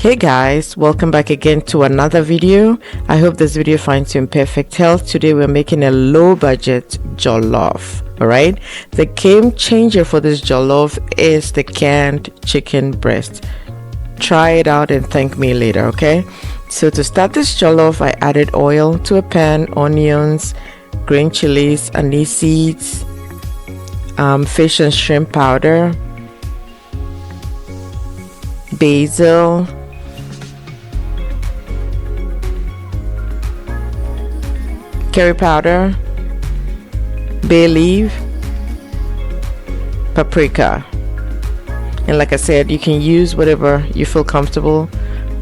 Hey guys, welcome back again to another video. I hope this video finds you in perfect health. Today we're making a low budget jollof. Alright, the game changer for this jollof is the canned chicken breast. Try it out and thank me later. Okay, so to start this jollof, I added oil to a pan, onions, green chilies, anise seeds, fish and shrimp powder, basil, curry powder, bay leaf, paprika, and like I said, you can use whatever you feel comfortable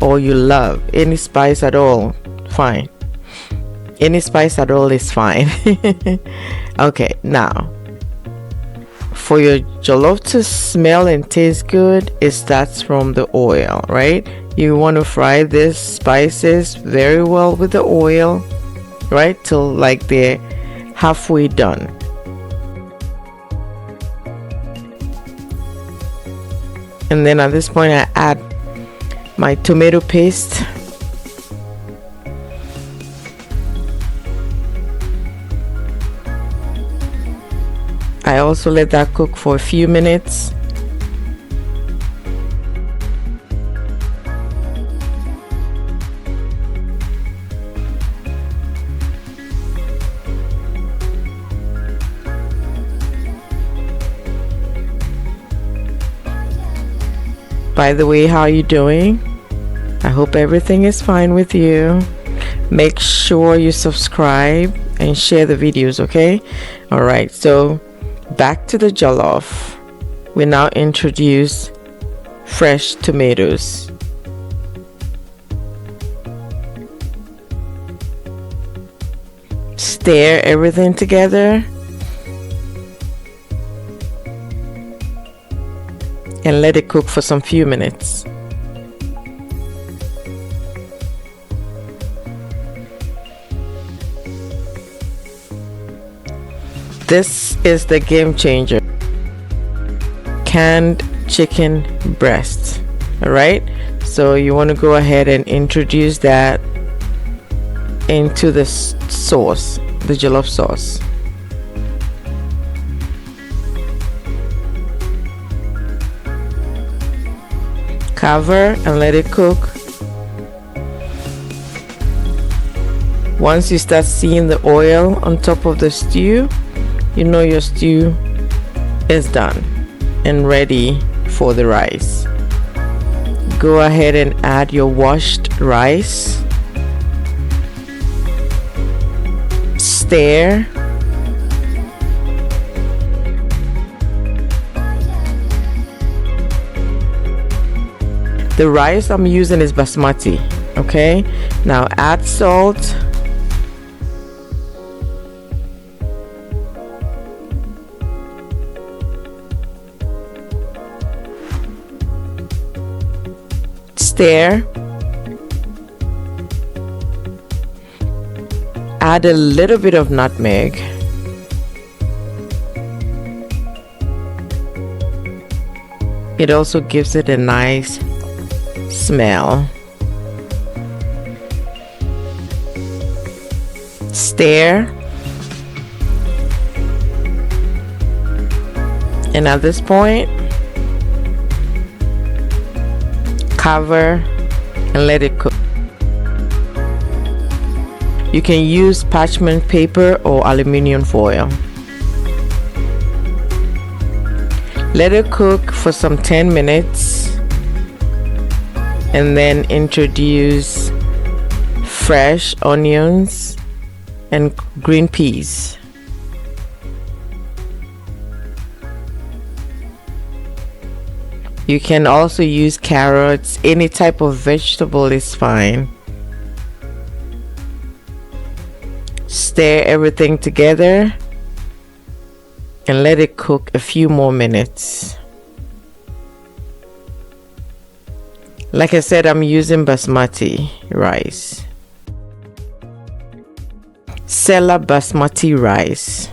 or you love. Any spice at all, fine. Any spice at all is fine. Okay, now for your jollof to smell and taste good, it starts from the oil, right? You want to fry these spices very well with the oil, right, till like they're halfway done. And then at this point I add my tomato paste, I also let that cook for a few minutes. By the way, how are you doing? I hope everything is fine with you. Make sure you subscribe and share the videos, okay? All right, so back to the jollof. We now introduce fresh tomatoes. Stir everything together and let it cook for some few minutes. This is the game changer, canned chicken breast. All right, so you want to go ahead and introduce that into the sauce, the jollof sauce. Cover and let it cook. Once you start seeing the oil on top of the stew, you know your stew is done and ready for the rice. Go ahead and add your washed rice. Stir. The rice I'm using is basmati. Okay, now add salt, stir, add a little bit of nutmeg, it also gives it a nice smell. Stir, and at this point cover and let it cook. You can use parchment paper or aluminum foil. Let it cook for some 10 minutes and then introduce fresh onions and green peas. You can also use carrots, any type of vegetable is fine. Stir everything together and let it cook a few more minutes. Like I said, I'm using basmati rice. Sela basmati rice.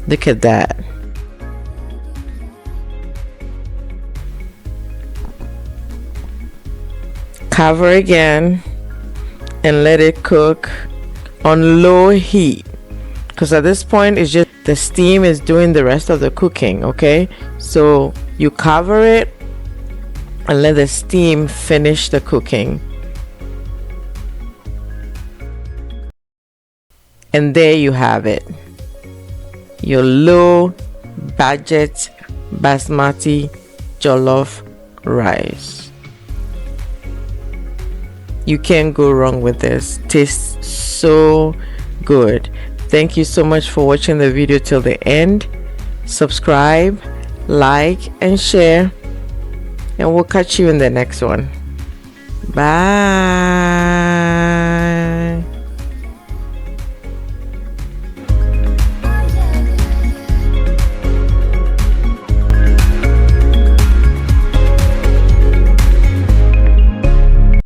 Look at that. Cover again and let it cook on low heat, because at this point it's just the steam is doing the rest of the cooking. Okay, so you cover it and let the steam finish the cooking. And there you have it, your low budget basmati jollof rice. You can't go wrong with this. Tastes so good. Thank you so much for watching the video till the end. Subscribe, like, and share, and we'll catch you in the next one. Bye.